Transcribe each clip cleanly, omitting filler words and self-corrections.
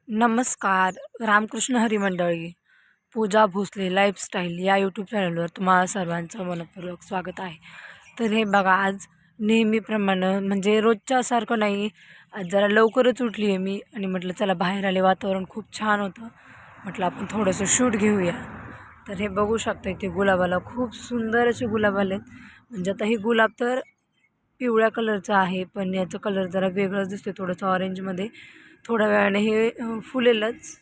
नमस्कार. रामकृष्ण हरी मंडळी, पूजा भोसले लाईफस्टाईल या यूट्यूब चॅनलवर तुम्हाला सर्वांचं मनपूर्वक स्वागत आहे. तर हे बघा, आज नेहमीप्रमाणे म्हणजे रोजच्यासारखं नाही, आज जरा लवकरच उठली आहे मी आणि म्हटलं चला बाहेर आले, वातावरण खूप छान होतं, म्हटलं आपण थोडंसं शूट घेऊया. तर हे बघू शकता, इथे गुलाबाला खूप सुंदर असे गुलाब आलेत. म्हणजे आता हे गुलाब तर पिवळ्या कलरचं आहे, पण याचा कलर जरा वेगळाच दिसतो, थोडंसं ऑरेंजमध्ये. थोड्या वेळाने हे फुलेलच.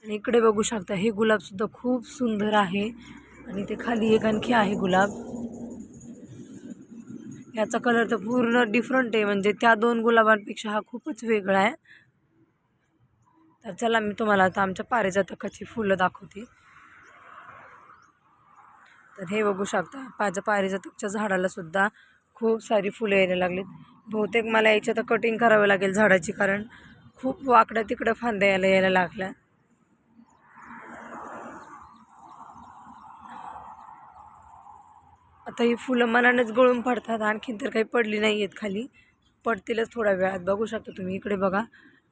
आणि इकडे बघू शकता, हे गुलाबसुद्धा खूप सुंदर आहे. आणि ते खाली एक आणखी आहे गुलाब, याचा कलर तर पूर्ण डिफरंट आहे, म्हणजे त्या दोन गुलाबांपेक्षा हा खूपच वेगळा आहे. तर चला, मी तुम्हाला आता आमच्या पारिजातकाची फुलं दाखवते. तर हे बघू शकता, पारिजातकच्या झाडाला सुद्धा खूप सारी फुलं यायला लागलीत. बहुतेक मला याच्यात कटिंग करावं लागेल झाडाची, कारण खूप वाकड्या तिकडं फांद्या यायला लागल्या. आता ही फुलं मनानेच गळून पडतात, आणखीन तर काही पडली नाही आहेत खाली, पडतीलच थोड्या वेळात. बघू शकता तुम्ही, इकडे बघा,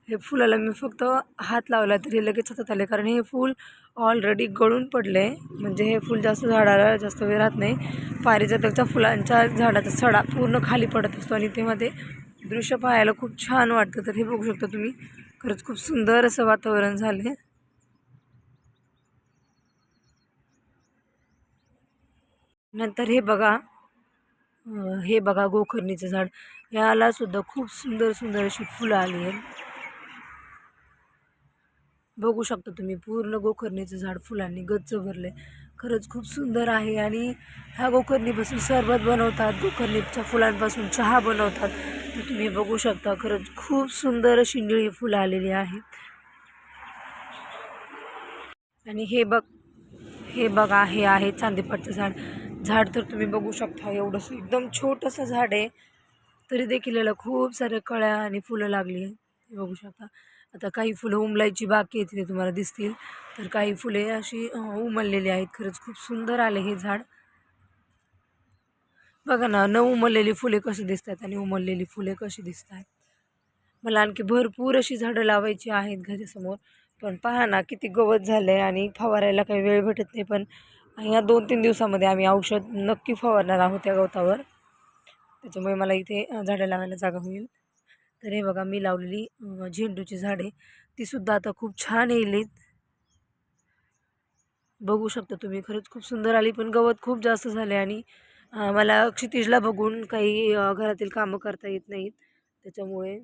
हे फुलाला मी फक्त हात लावला तरी लगेच हातात आले, कारण हे फूल ऑलरेडी गळून पडले. म्हणजे हे फूल जास्त झाडाला जास्त वेळ राहत नाही. पारिजातकच्या फुलांच्या झाडाचा सडा पूर्ण खाली पडत असतो आणि तेव्हा ते दृश्य पाहायला खूप छान वाटतं. तर हे बघू शकता तुम्ही, खरंच खूप सुंदर असं वातावरण झालं. नंतर हे बघा गोकर्णीचं झाड, याला सुद्धा खूप सुंदर सुंदर अशी फुलं आली आहेत. बघू शकता तुम्ही, पूर्ण गोकर्णीचं झाड फुलांनी गच्च भरले. खरंच खूप सुंदर आहे. आणि ह्या गोकर्णीपासून सरबत बनवतात, गोकर्णीच्या फुलांपासून चहा बनवतात. तर तुम्ही बघू शकता, खरंच खूप सुंदर अशी निळी फुलं आलेली आहेत. आणि हे बघा, हे आहे चांदीपटचं झाड. झाड तर तुम्ही बघू शकता, एवढंसं एकदम छोटंसं झाड आहे, तरी देखील याला खूप साऱ्या कळ्या आणि फुलं लागली आहेत. हे बघू शकता. आता काही फुलं उमलायची बाकी आहेत, ते तुम्हाला दिसतील. तर काही फुले अशी उमललेली आहेत. खरंच खूप सुंदर आले हे झाड. बघा ना, न उमललेली फुले कशी दिसतात आणि उमललेली फुले कशी दिसतात. मला आणखी भरपूर अशी झाडं लावायची आहेत घरासमोर, पण पहा ना किती गवत झालं आहे आणि फवारायला काही वेळ भेटत नाही. पण ह्या 2-3 दिवसामध्ये आम्ही औषध नक्की फवारणार आहोत त्या गवतावर, त्याच्यामुळे मला इथे झाडं लावायला जागा होईल. तर हे बघा, मी लावलेली झेंडूची झाडे, तीसुद्धा आता खूप छान येईलीत. बघू शकता तुम्ही, खरंच खूप सुंदर आली, पण गवत खूप जास्त झाले. आणि मला क्षितिजला बघून काही घरातील कामं करता येत नाहीत, त्याच्यामुळे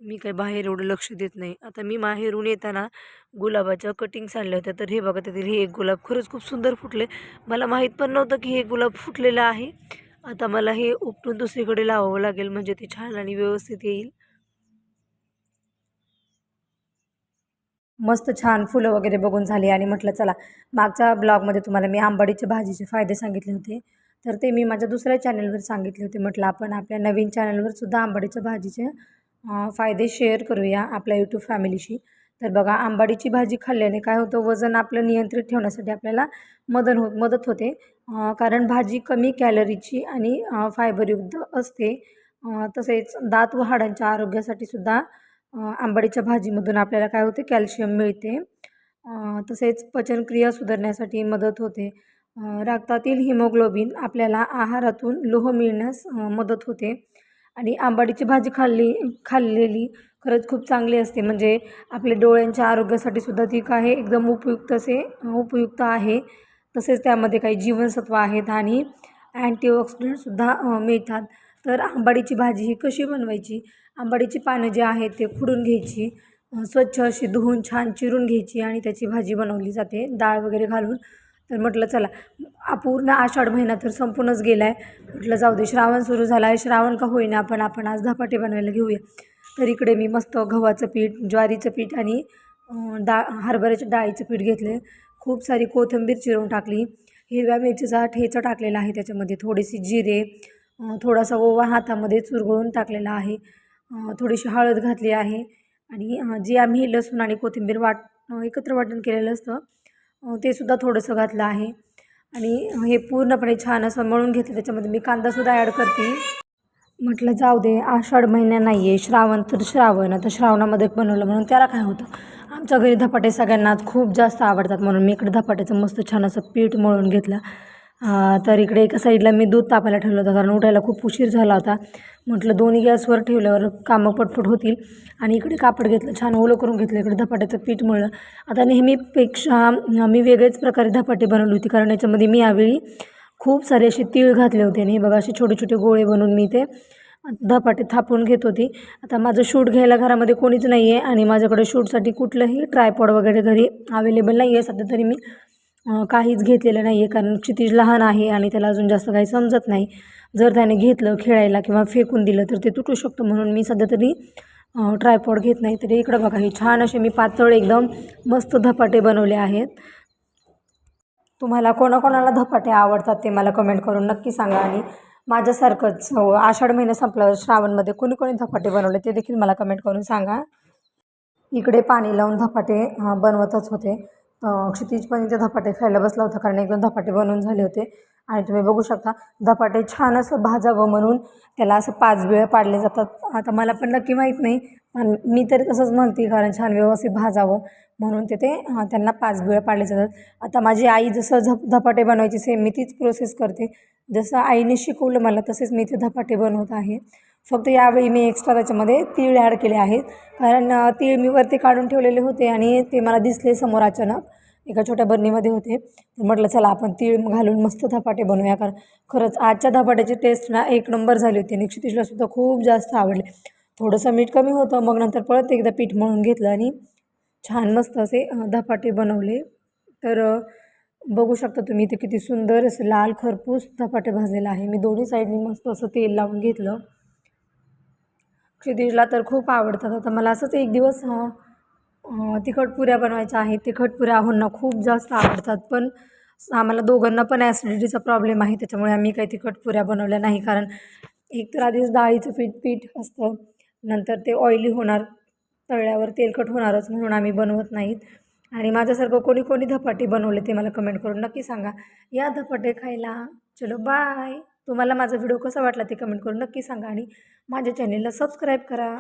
मी काही बाहेर एवढं लक्ष देत नाही. आता मी माहेरून येताना गुलाबाच्या कटिंग्स आणल्या होत्या. तर हे बघा, त्यातील हे एक गुलाब खरंच खूप सुंदर फुटले. मला माहीत पण नव्हतं की हे गुलाब फुटलेलं आहे. आता मला हे उपटून दुसरीकडे लावावं लागेल, म्हणजे ते छान आणि व्यवस्थित येईल. मस्त छान फुलं वगैरे बघून झाली आणि म्हटलं चला, मागच्या ब्लॉगमध्ये तुम्हाला मी आंबाडीच्या भाजीचे फायदे सांगितले होते, तर ते मी माझ्या दुसऱ्या चॅनलवर सांगितले होते. म्हटलं आपण आपल्या नवीन चॅनलवर सुद्धा आंबाडीच्या भाजीचे फायदे शेअर करूया आपल्या यूट्यूब फॅमिलीशी. तर बघा, आंबाडीची भाजी खाल्ल्याने काय होतं, वजन आपलं नियंत्रित ठेवण्यासाठी आपल्याला मदत होते. कारण भाजी कमी कॅलरीची आणि फायबरयुक्त असते. तसेच दात व हाडांच्या आरोग्यासाठी सुद्धा आंबाडीच्या भाजीमधून आपल्याला काय होते, कॅल्शियम मिळते. तसेच पचनक्रिया सुधारण्यासाठी मदत होते. रक्तातील हिमोग्लोबिन आपल्याला आहारातून लोह मिळण्यास मदत होते. आणि आंबाडीची भाजी खाल्लेली खरंच खूप चांगली असते. म्हणजे आपल्या डोळ्यांच्या आरोग्यासाठी सुद्धा ती काय एकदम उपयुक्त आहे. तसेच त्यामध्ये काही जीवनसत्व आहेत आणि अँटीऑक्सिडंटसुद्धा मिळतात. तर आंबाडीची भाजी ही कशी बनवायची? आंबाडीची पानं जी आहेत ते खुडून घ्यायची, स्वच्छ अशी धुवून छान चिरून घ्यायची आणि त्याची भाजी बनवली जाते डाळ वगैरे घालून. तर म्हटलं चला, पूर्ण आषाढ महिना तर संपूनच गेला आहे, म्हटलं जाऊ दे, श्रावण सुरू झाला आहे, श्रावण का होईना आपण आज धपाटे बनवायला घेऊया. तर इकडे मी मस्त गव्हाचं पीठ, ज्वारीचं पीठ आणि हरभऱ्याच्या डाळीचं पीठ घेतले. खूप सारी कोथिंबीर चिरून टाकली, हिरव्या मिरचीचा ठेचा टाकलेला आहे, त्याच्यामध्ये थोडेसे जिरे, थोडासा ओवा हातामध्ये चुरगळून टाकलेला आहे, थोडीशी हळद घातली आहे. आणि जे आम्ही लसूण आणि कोथिंबीर एकत्र वाटण केलेलं असतं, ते सुद्धा थोडंसं घातलं आहे. आणि हे पूर्णपणे छान असं मळून घेतलं. त्याच्यामध्ये मी कांदासुद्धा ॲड करते. म्हटलं जाऊ दे, आषाढ महिना नाही आहे, श्रावण तर श्रावण, आता श्रावणामध्ये बनवलं म्हणून त्याला काय होतं. आमच्या घरी धपाटे सगळ्यांना खूप जास्त आवडतात म्हणून मी इकडे धपाट्याचं मस्त छान असं पीठ मळून घेतलं. तर इकडे एका साईडला मी दूध तापायला ठेवलं होतं कारण उठायला खूप उशीर झाला होता. म्हटलं दोन्ही गॅसवर ठेवल्यावर कामं पटपट होतील. आणि इकडे कापड घेतलं, छान ओलं करून घेतलं, इकडे धपाट्याचं पीठ मळलं. आता नेहमीपेक्षा मी वेगळ्याच प्रकारे धपाटे बनवली होती कारण याच्यामध्ये मी यावेळी खूप सारे असे तीळ घातले होते आणि बघा असे छोटे छोटे गोळे बनवून मी ते धपाटे थापून घेत होती. आता माझं शूट घ्यायला घरामध्ये कोणीच नाही आहे आणि माझ्याकडे शूटसाठी कुठलंही ट्रायपॉड वगैरे घरी अवेलेबल नाही आहे सध्या तरी. मी काहीच घेतलेलं नाही आहे कारण क्षितिज लहान आहे आणि त्याला अजून जास्त काही समजत नाही. जर त्याने घेतलं खेळायला किंवा फेकून दिलं तर ते तुटू शकतं म्हणून मी सध्या तरी ट्रायपॉड घेत नाही. तरी इकडं बघा हे छान असे मी पातळ एकदम मस्त धपाटे बनवले आहेत. तुम्हाला कोणाकोणाला धपाटे आवडतात ते मला कमेंट करून नक्की सांगा. आणि माझ्यासारखंच आषाढ महिना संपल्यावर श्रावणमध्ये कोणी कोणी धपाटे बनवले ते देखील मला कमेंट करून सांगा. इकडे पाणी लावून धपाटे बनवतच होते. क्षितिज पण इथे धपाटे खायला बसला होता कारण एकदम धपाटे बनवून झाले होते. आणि तुम्ही बघू शकता धपाटे छान असं भाजावं म्हणून त्याला असं 5 वेळ पाडले जातात. आता मला पण नक्की माहीत नाही पण मी तरी तसंच म्हणते कारण छान व्यवस्थित भाजावं म्हणून ते त्यांना 5 वेळ पाडले जातात. आता माझी आई जसं धपाटे बनवायची सेम मी तीच प्रोसेस करते. जसं आईने शिकवलं मला तसेच मी इथे धपाटे बनवत आहे. फक्त यावेळी मी एक्स्ट्रा त्याच्यामध्ये तीळ ॲड केले आहेत कारण तीळ मी वरती काढून ठेवलेले होते आणि ते मला दिसले समोर अचानक एका छोट्या बरणीमध्ये होते. तर म्हटलं चला आपण तीळ घालून मस्त धपाटे बनवूया कारण खरंच आजच्या धपाट्याची टेस्ट ना एक नंबर झाली होती आणि क्षितिजलासुद्धा खूप जास्त आवडले. थोडंसं मीठ कमी होतं मग नंतर परत एकदा पीठ मळून घेतलं आणि छान मस्त असे धपाटे बनवले. तर बघू शकता तुम्ही इथे किती सुंदर असं लाल खरपूस धपाटे भाजलेलं आहे. मी दोन्ही साईडनी मस्त असं तेल लावून घेतलं. क्षितिजला तर खूप आवडतात. आता मला असंच एक दिवस तिखट पुऱ्या बनवायच्या आहेत. तिखट पुऱ्या आहोंना खूप जास्त आवडतात पण आम्हाला दोघांना पण ॲसिडिटीचा प्रॉब्लेम आहे त्याच्यामुळे आम्ही काही तिखट पुऱ्या बनवल्या नाही कारण एक तर आधीच डाळीचं पीठ असतं, नंतर ते ऑइली होणार, तळल्यावर तेलकट होणारच म्हणून आम्ही बनवत नाहीत. आणि माझ्यासारखं कोणी कोणी धपाटे बनवले ते मला कमेंट करून नक्की सांगा. या धपाटे खायला. चलो बाय. तुम्हाला माझा व्हिडिओ कसा वाटला ते कमेंट करून नक्की सांगा आणि माझ्या चॅनेलला सबस्क्राईब करा.